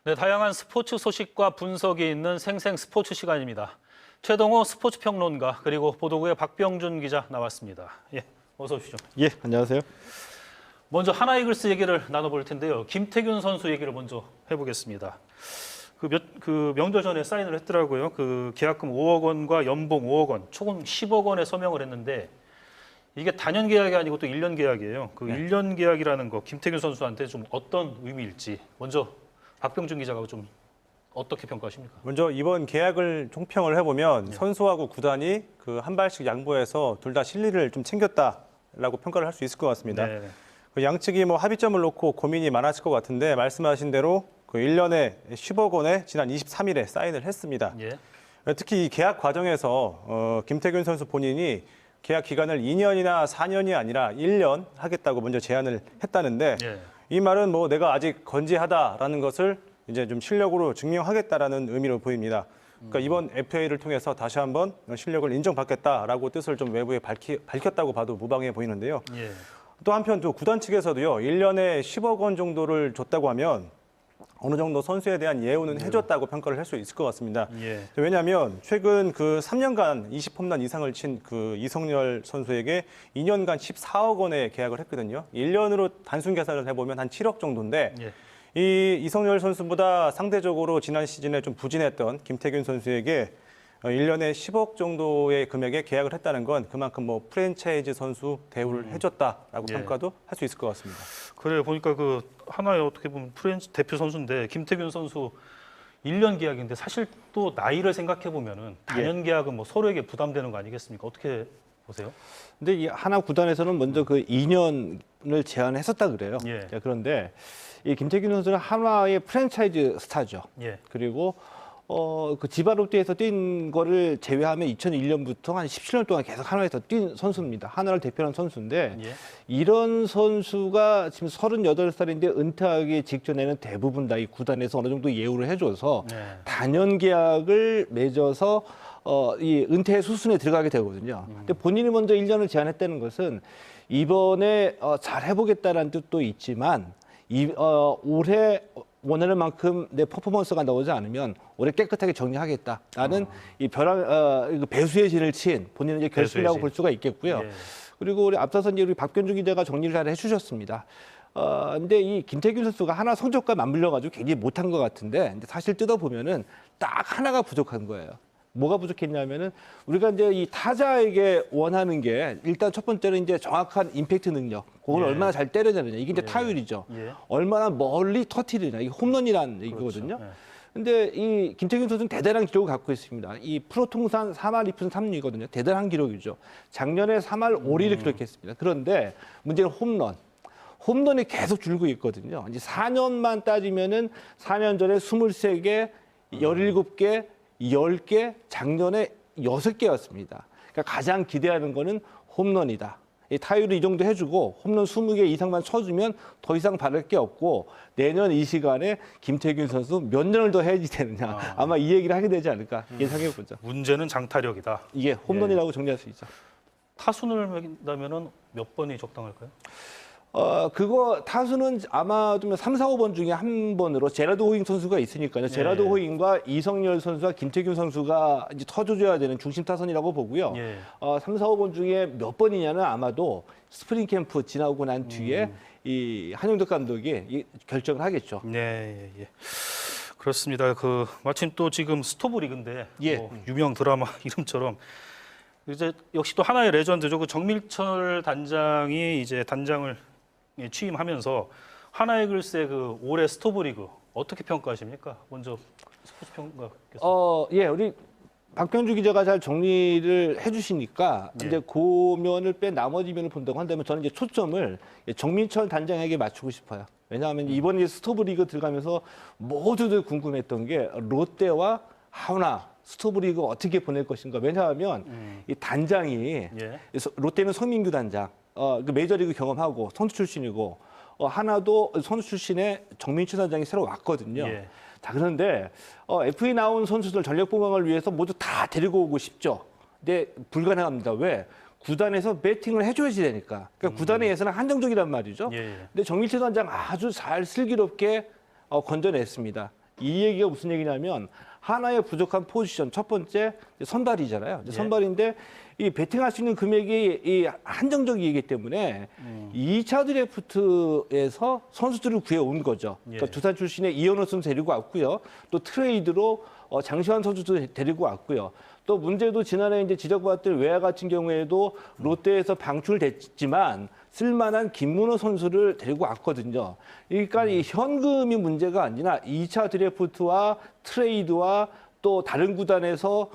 네, 다양한 스포츠 소식과 분석이 있는 생생 스포츠 시간입니다. 최동호 스포츠 평론가 그리고 보도국의 박병준 기자 나왔습니다. 예, 어서 오십시오. 예, 안녕하세요. 먼저 하나이글스 얘기를 나눠볼 텐데요. 김태균 선수 얘기를 먼저 해보겠습니다. 그 명절 전에 사인을 했더라고요. 그 계약금 5억 원과 연봉 5억 원, 총 10억 원에 서명을 했는데 이게 단연 계약이 아니고 또 1년 계약이에요. 그 1년 계약이라는 거 김태균 선수한테 좀 어떤 의미일지 먼저 박병준 기자가 좀 어떻게 평가하십니까? 먼저 이번 계약을 총평을 해보면 선수하고 구단이 그 한 발씩 양보해서 둘 다 실리를 좀 챙겼다라고 평가를 할 수 있을 것 같습니다. 네. 그 양측이 뭐 합의점을 놓고 고민이 많았을 것 같은데 말씀하신 대로 그 1년에 10억 원에 지난 23일에 사인을 했습니다. 예. 특히 이 계약 과정에서 김태균 선수 본인이 계약 기간을 2년이나 4년이 아니라 1년 하겠다고 먼저 제안을 했다는데 예. 이 말은 뭐 내가 아직 건재하다라는 것을 이제 좀 실력으로 증명하겠다라는 의미로 보입니다. 그러니까 이번 FA를 통해서 다시 한번 실력을 인정받겠다라고 뜻을 좀 외부에 밝혔다고 봐도 무방해 보이는데요. 예. 또 한편 또 구단 측에서도요. 1년에 10억 원 정도를 줬다고 하면 어느 정도 선수에 대한 예우는 해줬다고 평가를 할 수 있을 것 같습니다. 예. 왜냐하면 최근 그 3년간 20홈런 이상을 친 그 이성열 선수에게 2년간 14억 원의 계약을 했거든요. 1년으로 단순 계산을 해보면 한 7억 정도인데 예. 이 이성열 선수보다 상대적으로 지난 시즌에 좀 부진했던 김태균 선수에게 1년에 10억 정도의 금액에 계약을 했다는 건 그만큼 뭐 프랜차이즈 선수 대우를 해줬다라고 예. 평가도 할 수 있을 것 같습니다. 그래 보니까 그 하나의 어떻게 보면 프렌치 대표 선수인데 김태균 선수 1년 계약인데 사실 또 나이를 생각해 보면은 단연 계약은 뭐 서로에게 부담되는 거 아니겠습니까? 어떻게 보세요? 근데 이 하나 구단에서는 먼저 그 2년을 제안했었다 그래요. 예. 자, 그런데 이 김태균 선수는 한화의 프랜차이즈 스타죠. 예. 그리고 그 지바롯데에서 뛴 거를 제외하면 2001년부터 한 17년 동안 계속 한화에서 뛴 선수입니다. 한화를 대표하는 선수인데 예. 이런 선수가 지금 38살인데 은퇴하기 직전에는 대부분 다 이 구단에서 어느 정도 예우를 해줘서 네. 단연 계약을 맺어서 이 은퇴 수순에 들어가게 되거든요. 근데 본인이 먼저 1년을 제안했다는 것은 이번에 잘 해보겠다라는 뜻도 있지만 올해 원하는 만큼 내 퍼포먼스가 나오지 않으면 올해 깨끗하게 정리하겠다라는 이 배수의 진을 친 본인은 이제 결심이라고 볼 수가 있겠고요. 예. 그리고 우리 앞서서 이제 우리 박병준 기자가 정리를 잘 해주셨습니다. 근데 이 김태균 선수가 하나 성적과 맞물려가지고 굉장히 못한 것 같은데 근데 사실 뜯어보면은 딱 하나가 부족한 거예요. 뭐가 부족했냐면은 우리가 이제 이 타자에게 원하는 게 일단 첫 번째는 이제 정확한 임팩트 능력, 공을 예. 얼마나 잘 때려내느냐 이게 이제 예. 타율이죠. 예. 얼마나 멀리 터트리냐 이게 홈런이라는 얘기거든요. 예. 근데 이 김태균 선수는 대단한 기록을 갖고 있습니다. 이 프로 통산 3할 2푼 3리거든요. 대단한 기록이죠. 작년에 3할 5리를 기록했습니다. 그런데 문제는 홈런. 홈런이 계속 줄고 있거든요. 이제 4년만 따지면은 4년 전에 23개, 17개, 10개, 작년에 6개였습니다. 그러니까 가장 기대하는 거는 홈런이다. 이 타율을 이 정도 해주고 홈런 20개 이상만 쳐주면 더 이상 바랄 게 없고 내년 이 시간에 김태균 선수 몇 년을 더 해야지 되느냐. 아마 이 얘기를 하게 되지 않을까 예상해 보죠. 문제는 장타력이다. 이게 홈런이라고 정리할 수 있죠. 타순을 매긴다면은 몇 번이 적당할까요? 그거 타수는 아마도 3, 4, 5번 중에 한 번으로 제라드 호잉 선수가 있으니까요. 제라드 호잉과 이성열 선수와 김태균 선수가 이제 터줘줘야 되는 중심 타선이라고 보고요. 예. 3, 4, 5번 중에 몇 번이냐는 아마도 스프링 캠프 지나고 난 뒤에 이 한용덕 감독이 결정을 하겠죠. 네, 예. 그렇습니다. 그 마침 또 지금 스토브 리그인데 예. 뭐 유명 드라마 이름처럼 이제 역시 또 하나의 레전드죠. 그 정밀철 단장이 이제 단장을 취임하면서 하나이글스의 그 올해 스토브 리그 어떻게 평가하십니까? 먼저 스포츠 평가께서. 예, 우리 박병주 기자가 잘 정리를 해주시니까 예. 이제 그 면을 뺀 나머지 면을 본다고 한다면 저는 이제 초점을 정민철 단장에게 맞추고 싶어요. 왜냐하면 이번 스토브 리그 들어가면서 모두들 궁금했던 게 롯데와 하나 스토브 리그 어떻게 보낼 것인가. 왜냐하면 이 단장이 예. 롯데는 송민규 단장, 그 메이저리그 경험하고 선수 출신이고 하나도 선수 출신의 정민철 단장이 새로 왔거든요. 예. 자, 그런데 FA 나온 선수들 전력 보강을 위해서 모두 다 데리고 오고 싶죠. 근데 불가능합니다. 왜? 구단에서 배팅을 해줘야지 되니까. 그러니까 구단의 예산은 한정적이란 말이죠. 예. 근데 정민철 단장 아주 잘 슬기롭게 건져냈습니다. 이 얘기가 무슨 얘기냐면 하나의 부족한 포지션 첫 번째 선발이잖아요. 예. 선발인데 이 배팅할 수 있는 금액이 이 한정적이기 때문에 2차 드래프트에서 선수들을 구해온 거죠. 그러니까 예. 두산 출신의 이현우 선수 데리고 왔고요. 또 트레이드로 장시환 선수도 데리고 왔고요. 또 문제도 지난해 이제 지적받았던 외야 같은 경우에도 롯데에서 방출됐지만 쓸만한 김문호 선수를 데리고 왔거든요. 그러니까 이 현금이 문제가 아니라 2차 드래프트와 트레이드와 또 다른 구단에서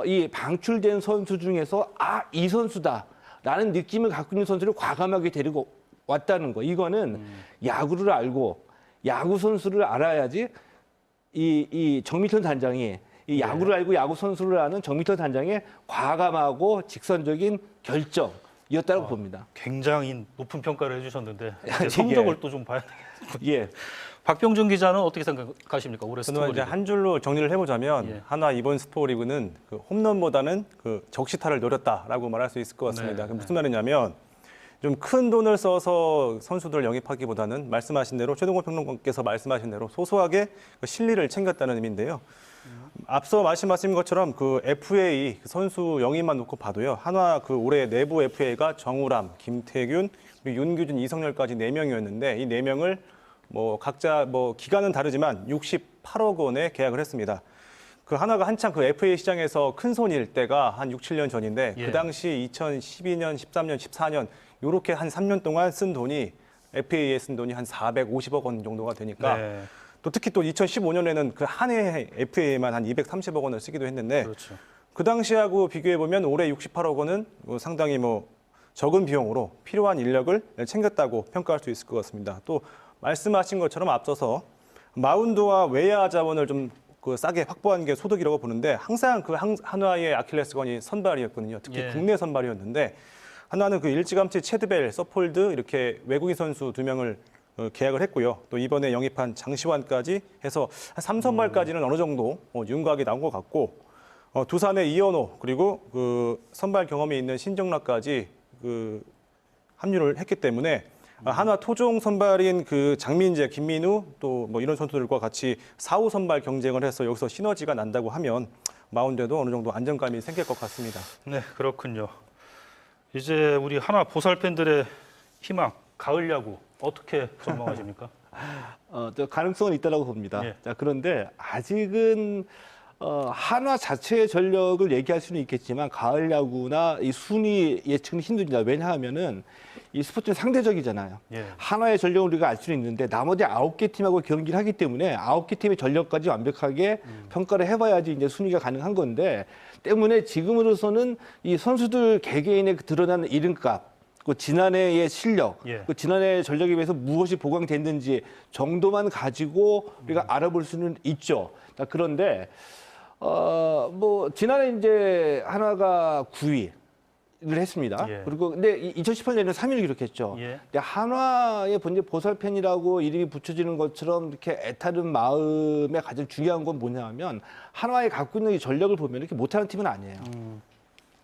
이 방출된 선수 중에서 이 선수다라는 느낌을 갖고 있는 선수를 과감하게 데리고 왔다는 거. 이거는 야구를 알고 야구 선수를 알아야지 이 정미천 단장이 이 야구를 알고 야구 선수를 아는 정미천 단장의 과감하고 직선적인 결정이었다고 봅니다. 굉장히 높은 평가를 해주셨는데 이제 성적을 또 좀 봐야 되겠군요. 예. 박병준 기자는 어떻게 생각하십니까? 올해 저는 이제 스토리를. 한 줄로 정리를 해보자면 예. 하나 이번 스포리그는 그 홈런보다는 그 적시타를 노렸다라고 말할 수 있을 것 같습니다. 네, 그럼 무슨 말이냐면 좀 큰 돈을 써서 선수들을 영입하기보다는 말씀하신 대로 최동호 평론가께서 말씀하신 대로 소소하게 그 실리를 챙겼다는 의미인데요. 앞서 말씀하신 것처럼 그 FA 선수 영입만 놓고 봐도요. 한화 그 올해 내부 FA가 정우람, 김태균, 그리고 윤규진, 이성열까지 4명이었는데 이 4명을 뭐 각자 뭐 기간은 다르지만 68억 원에 계약을 했습니다. 그 하나가 한창 그 FA 시장에서 큰 손일 때가 한 6, 7년 전인데 예. 그 당시 2012년, 13년, 14년 요렇게 한 3년 동안 쓴 돈이 FA에 쓴 돈이 한 450억 원 정도가 되니까 네, 또 특히 또 2015년에는 그 한 해 FA에만 한 230억 원을 쓰기도 했는데 그렇죠. 그 당시하고 비교해 보면 올해 68억 원은 상당히 뭐 적은 비용으로 필요한 인력을 챙겼다고 평가할 수 있을 것 같습니다. 또 말씀하신 것처럼 앞서서 마운드와 외야 자원을 좀 그 싸게 확보한 게 소득이라고 보는데 항상 그 한화의 아킬레스건이 선발이었거든요. 특히 예. 국내 선발이었는데 한화는 그 일찌감치 체드벨, 서폴드 이렇게 외국인 선수 2명을 계약을 했고요. 또 이번에 영입한 장시환까지 해서 한 3선발까지는 어느 정도 윤곽이 나온 것 같고 두산의 이현호 그리고 그 선발 경험이 있는 신정락까지 그 합류를 했기 때문에 한화 토종 선발인 그 장민재, 김민우 또 뭐 이런 선수들과 같이 4, 5 선발 경쟁을 해서 여기서 시너지가 난다고 하면 마운드에도 어느 정도 안정감이 생길 것 같습니다. 네, 그렇군요. 이제 우리 하나 보살 팬들의 희망, 가을 야구 어떻게 전망하십니까? 저 가능성은 있다고 봅니다. 예. 자, 그런데 아직은 한화 자체의 전력을 얘기할 수는 있겠지만 가을 야구나 이 순위 예측은 힘듭니다. 왜냐하면은 이 스포츠는 상대적이잖아요. 예. 한화의 전력을 우리가 알 수는 있는데 나머지 9개 팀하고 경기를 하기 때문에 9개 팀의 전력까지 완벽하게 평가를 해봐야지 이제 순위가 가능한 건데 때문에 지금으로서는 이 선수들 개개인의 그 드러나는 이름값 그 지난해의 실력, 예. 그 지난해 전력에 비해서 무엇이 보강됐는지 정도만 가지고 우리가 알아볼 수는 있죠. 자, 그런데 뭐 지난해 이제 하나가 9위를 했습니다. 예. 그리고 근데 2018년에는 3위를 기록했죠. 예. 근데 한화의 본제 보살팬이라고 이름이 붙여지는 것처럼 이렇게 애타는 마음에 가장 중요한 건 뭐냐면 한화에 갖고 있는 이 전력을 보면 이렇게 못하는 팀은 아니에요.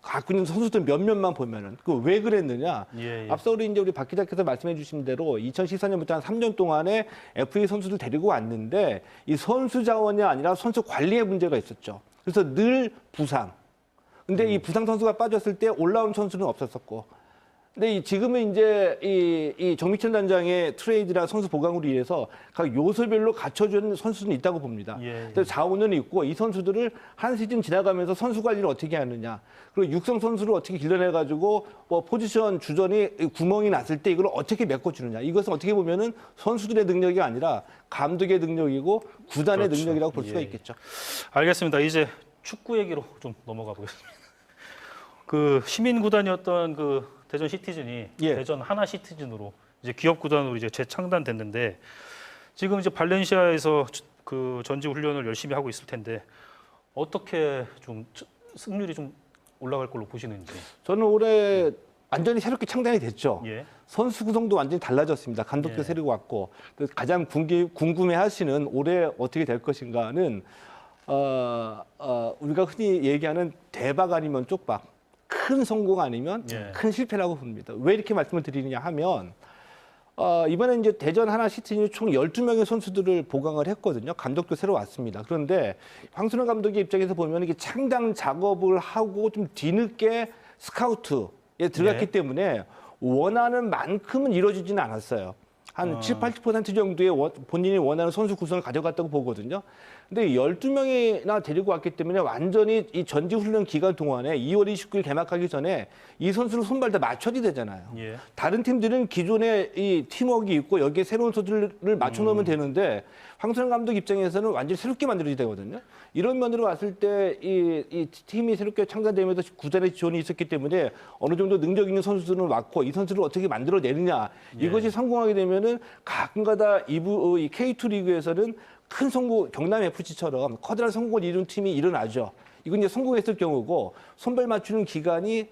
갖고 있는 선수들 몇몇만 보면은 그 왜 그랬느냐? 예, 예. 앞서 우리 박 기자께서 말씀해 주신 대로 2014년부터 한 3년 동안에 FA 선수들 데리고 왔는데 이 선수 자원이 아니라 선수 관리에 문제가 있었죠. 그래서 늘 부상. 근데 이 부상 선수가 빠졌을 때 올라온 선수는 없었었고. 근데 지금은 이제 이 정미천 단장의 트레이드랑 선수 보강으로 인해서 각 요소별로 갖춰준 선수는 있다고 봅니다. 예, 예. 그래서 자원은 있고 이 선수들을 한 시즌 지나가면서 선수 관리를 어떻게 하느냐, 그리고 육성 선수를 어떻게 길러내가지고 뭐 포지션 주전이 구멍이 났을 때 이걸 어떻게 메꿔주느냐. 이것은 어떻게 보면은 선수들의 능력이 아니라 감독의 능력이고 구단의 그렇죠. 능력이라고 볼 수가 예. 있겠죠. 알겠습니다. 이제 축구 얘기로 좀 넘어가 보겠습니다. 그 시민 구단이었던 그 대전 시티즌이 예. 대전 하나 시티즌으로 이제 기업 구단으로 이제 재창단됐는데 지금 이제 발렌시아에서 그 전지 훈련을 열심히 하고 있을 텐데 어떻게 좀 승률이 좀 올라갈 걸로 보시는지. 저는 올해 완전히 새롭게 창단이 됐죠. 예. 선수 구성도 완전히 달라졌습니다. 감독도 예. 새로 왔고 가장 궁금해하시는 올해 어떻게 될 것인가는 우리가 흔히 얘기하는 대박 아니면 쪽박, 큰 성공 아니면 예. 큰 실패라고 봅니다. 왜 이렇게 말씀을 드리느냐 하면 이번에 이제 대전 하나 시티즌이 총 12명의 선수들을 보강을 했거든요. 감독도 새로 왔습니다. 그런데 황순원 감독의 입장에서 보면 이게 창당 작업을 하고 좀 뒤늦게 스카우트에 들어갔기 네. 때문에 원하는 만큼은 이루어지지는 않았어요. 한 7, 80% 정도의 본인이 원하는 선수 구성을 가져갔다고 보거든요. 근데 12명이나 데리고 왔기 때문에 완전히 이 전지 훈련 기간 동안에 2월 29일 개막하기 전에 이 선수를 손발 다 맞춰야 되잖아요. 예. 다른 팀들은 기존에 이 팀워크 있고 여기에 새로운 선수들을 맞춰놓으면 되는데 황선홍 감독 입장에서는 완전히 새롭게 만들어야 되거든요. 이런 면으로 봤을 때 이 팀이 새롭게 창단되면서 구단의 지원이 있었기 때문에 어느 정도 능력 있는 선수들은 왔고 이 선수를 어떻게 만들어내느냐 이것이 성공하게 되면은 가끔가다 이 K2 리그에서는 큰 성공, 경남 FC처럼 커다란 성공을 이룬 팀이 일어나죠. 이건 이제 성공했을 경우고 손발 맞추는 기간이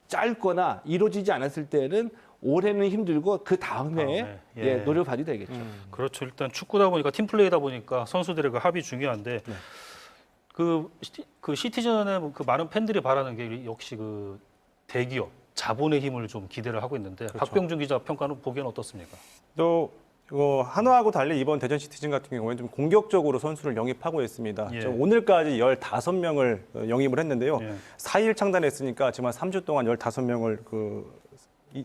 짧거나 이루어지지 않았을 때는 올해는 힘들고 그 다음에 예. 노력하게 되겠죠. 그렇죠. 일단 축구다 보니까 팀플레이다 보니까 선수들의 그 합이 중요한데 그 시티즌의 그 많은 팬들이 바라는 게 역시 그 대기업 자본의 힘을 좀 기대를 하고 있는데 박병준 기자 평가는 보기에는 어떻습니까? 또 한화하고 달리 이번 대전 시티즌 같은 경우에는 좀 공격적으로 선수를 영입하고 있습니다. 예. 오늘까지 15명을 영입을 했는데요. 예. 4일 창단했으니까 지금 한 3주 동안 15명을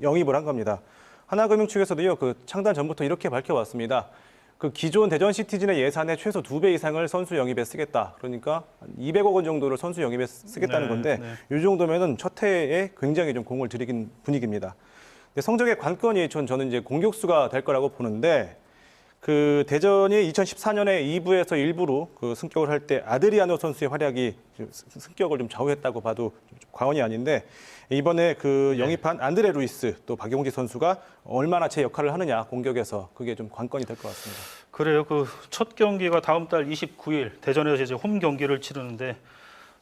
영입을 한 겁니다. 하나금융 측에서도요, 그 창단 전부터 이렇게 밝혀왔습니다. 그 기존 대전 시티즌의 예산의 최소 2배 이상을 선수 영입에 쓰겠다. 그러니까 200억 원 정도를 선수 영입에 쓰겠다는 네, 건데 네. 이 정도면은 첫 해에 굉장히 좀 공을 들이긴 분위기입니다. 근데 성적의 관건이 저는 이제 공격수가 될 거라고 보는데 그 대전이 2014년에 2부에서 1부로 그 승격을 할 때 아드리아노 선수의 활약이 승격을 좀 좌우했다고 봐도 좀 과언이 아닌데 이번에 그 영입한 안드레 루이스 또 박용지 선수가 얼마나 제 역할을 하느냐 공격에서 그게 좀 관건이 될 것 같습니다. 그래요. 그 첫 경기가 다음 달 29일 대전에서 이제 홈 경기를 치르는데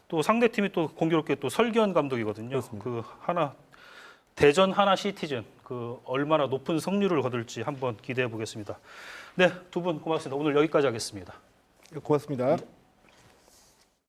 또 상대 팀이 또 공교롭게 또 설기현 감독이거든요. 그렇습니다. 그 대전 하나 시티즌 그 얼마나 높은 승률을 거둘지 한번 기대해 보겠습니다. 네, 두 분 고맙습니다. 오늘 여기까지 하겠습니다. 고맙습니다.